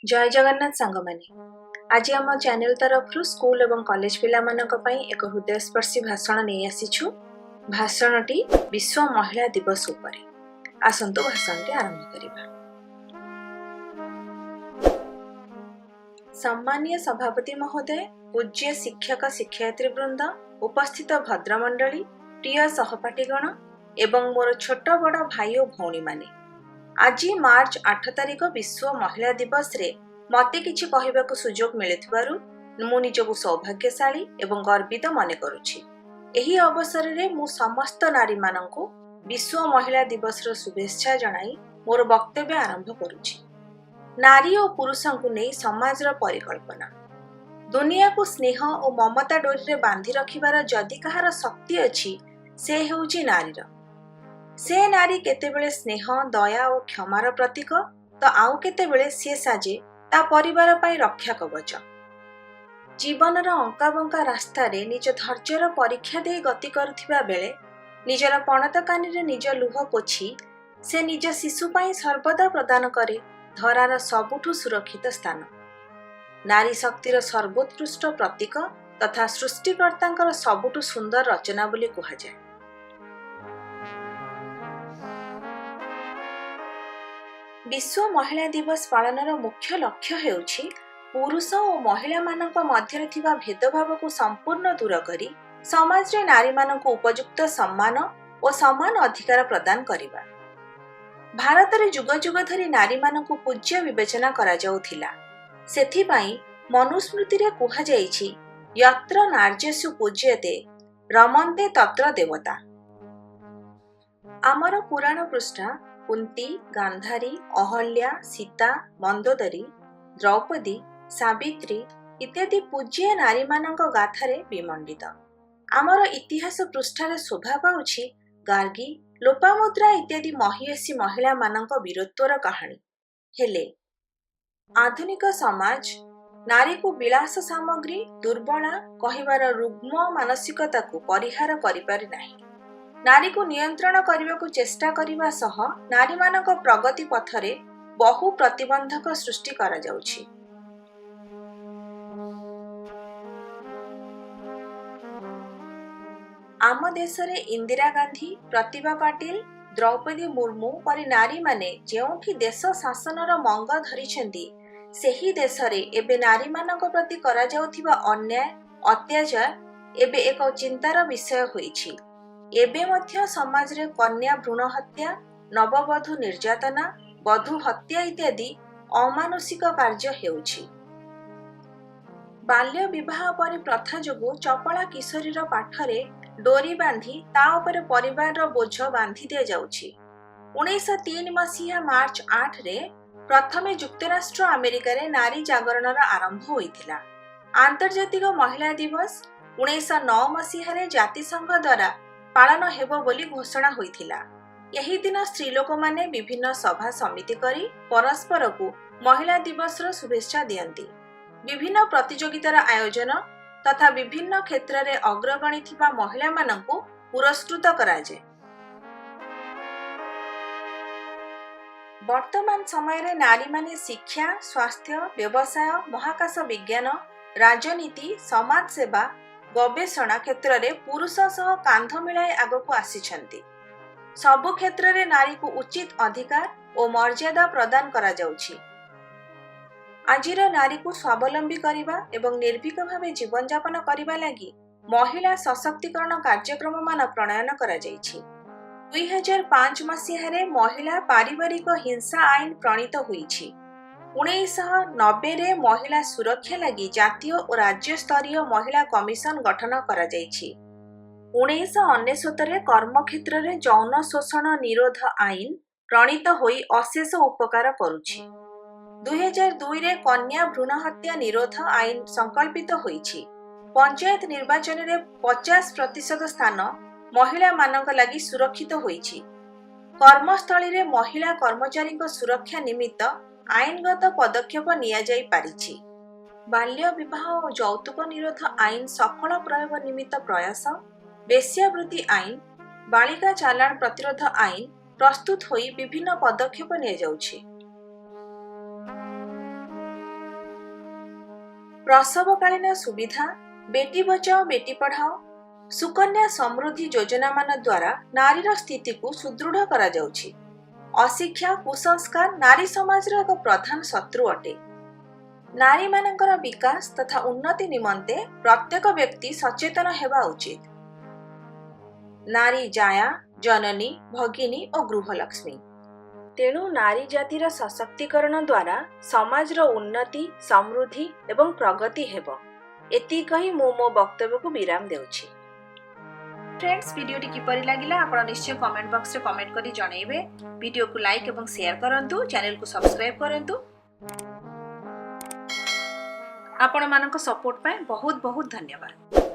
जय जगन्नाथ सांग माने आज आम चैनल तरफ स्कूल एवं कॉलेज पिला मानक पई एक हृदयस्पर्शी भाषण नहीं आसीछु। भाषणटी विश्व महिला दिवस उपरे। आसंतु भाषणटी आरंभ करिबा। सम्मानीय सभापति महोदय, पूज्य शिक्षक शिक्षयित्री वृंद, उपस्थित भद्रमंडली, प्रिय सहपाठीगण एवं मोर छोट बड़ भाई और भौणी माने, आज मार्च 8 तारिख विश्व महिला दिवस रे मते किछि कहिबाकु सुजोग मिलिथिबारु मु निजकु सौभाग्यशाली एवं गर्वित मने करूछि। एही अवसर रे मु समस्त नारी माननकु विश्व महिला दिवस रो शुभेच्छा जणाई मोर वक्तव्य आरंभ करूछि। नारी और पुरुषंकु नै समाज रो परिकल्पना, दुनिया को स्नेह और ममता डोरी रे बांधी रखिबार जदि कहार शक्ति अछि से हेउछि नारीर। से नारी केतेबेले स्नेह दया और क्षमार प्रतीक तो आउ केतेबेले से साजे ता परिवार पाई रक्षा कवच। जीवनर अंका बंका रास्ता रे निज धैर्यर परीक्षा दे गति करुथिबा बेले निजर पणत कानी रे निज लुह पोछि से निज शिशु पाई सर्वदा प्रदान करे धरार सबुठु सुरक्षित स्थान। नारी शक्तिर सर्वोत्कृष्ट प्रतीक तथा सृष्टिकर्तांकर सबुठु सुंदर रचना बोली कहा जाए। विश्व महिला दिवस पालनर मुख्य लक्ष्य हेउछि पुरुष और महिला मानक मध्यरे थिबा भेदभाव को संपूर्ण दूर करी समाज रे नारी मानक उपयुक्त सम्मान और समान अधिकार प्रदान करिबा। भारत रे जुग जुग धरी नारी मानक पूज्य विवेचना करा जाउथिला। सेथि पई मनुस्मृति रे कुहा जाइछि यत्र नार्यस्यु पूज्यते रमन्ते तत्र देवता। आमर पुराण पृष्ठा कुंती, गांधारी, अहल्या, सीता, मंदोदरी, द्रौपदी, सावित्री इत्यादि पूज्य नारी मानक गाथारे विमंडित। आमर इतिहास पृष्ठारे शोभा पाउछि गार्गी, लोपामुद्रा इत्यादि महियसी महिला मानक वीरत्वर कहानी। हेले आधुनिक समाज नारी को विलास सामग्री दुर्बला कहिबार रुग्म मानसिकता को परिहार करि पारि नाही। नारी को नियंत्रण करने को चेष्टा करने सह नारी मानक प्रगति पथरे बहु प्रतिबंधक सृष्टि करा जाउछि। आम देश रे इंदिरा गांधी, प्रतिभा पाटिल, द्रौपदी मुर्मू परी नारी माने जेउठी देश शासनर मंग धरिछन्ती सेही देश रे एबे नारी मानक प्रति करा जाउथिबा अन्याय अत्याचार एबे एक चिंतार विषय होईछि। एबे मध्य समाज रे कन्या भ्रूण हत्या, नववधू निर्यातना, वधू हत्या इत्यादि अमानुषिक कार्य हेउछि। बाल्य विवाह परि प्रथा जोगु चपला किशोरीर पाठरे डोरी बांधी ता उपरे परिवार रो बोझ बांधी दिया जाउछि। 1903 मसीहा मार्च 8 रे प्रथमे युक्तराष्ट्र अमेरिका रे नारी जागरणर आरंभ होइथिला। आंतर्जातिक महिला दिवस 1909 मसीहा रे जातिसंघ द्वारा पालन हेबो बोली घोषणा होइथिला। यही दिन स्त्री लोक माने विभिन्न सभा समिति करी परस्पर को महिला दिवस रो शुभेच्छा दियंती। विभिन्न प्रतियोगितार आयोजन तथा विभिन्न क्षेत्र रे अग्रगणी थिबा महिला माननकु पुरस्कृत कराजे। वर्तमान समय रे नारी माने शिक्षा, स्वास्थ्य, व्यवसाय, महाकाश विज्ञान, राजनीति, समाज सेवा, गवेषणा क्षेत्र रे पुरुष सह कांध मिलाई आगको आसीछन्ति। सबु क्षेत्र रे नारी को उचित अधिकार और मर्यादा प्रदान करा जाउछि। आजिर नारी को स्वावलंबी करिबा एवं निर्भीक भावे जीवन यापन करिबा लागि महिला सशक्तिकरण कार्यक्रम मान प्रणयन करा जाइछि। 2005 मसीहा रे महिला पारिवारिक हिंसा आईन प्रणीत होईछि। 1990 रे महिला सुरक्षा लगी जातीय और राज्य स्तरीय महिला कमिशन गठन करा जाइछि। 1999 रे कर्म क्षेत्र रे यौन शोषण निरोध आईन प्रणीत होई अशेष उपकार करूछि। 2002 रे कन्या भ्रूण हत्या निरोध आईन संकल्पित होईछि। पंचायत निर्वाचन रे 50% स्थान महिला मानक लगी सुरक्षित होईछि। कर्मस्थली रे महिला कर्मचारी सुरक्षा निमित्त आईनगत पदक्षेप निया जाई पारिछि। बाल्य विवाह और यौतुक निरोध आईन सफल प्रयोग निमित्त प्रयास, वेश्यावृत्ति आईन, बालिका चालान प्रतिरोध आईन प्रस्तुत होई विभिन्न पदक्षेप निया जाउछि। प्रसवकालीन सुविधा, बेटी बचाओ बेटी पढ़ाओ, सुकन्या समृद्धि योजना मान द्वारा नारीर स्थिति को सुदृढ़ करा जाउछि। अशिक्षा कुसंस्कार नारी समाजर एक प्रधान शत्रु अटे। नारी मानकर विकास तथा उन्नति निमंते प्रत्येक व्यक्ति सचेतन हेबा उचित। नारी जाया, जननी, भगिनी और गृहलक्ष्मी। तेणु नारी जातिर सशक्तिकरण द्वारा समाजर उन्नति, समृद्धि एवं प्रगति हेब। एति कही मो वक्तव्य को विराम देउछि। फ्रेंड्स, वीडियोटी किपरि लागिला आपण निश्चय कमेंट बॉक्स रे कमेंट करी जणैबे। वीडियो को लाइक एवं शेयर करंतु, चैनल को सब्सक्राइब करंतु। आपण मानक सपोर्ट पाए बहुत बहुत धन्यवाद।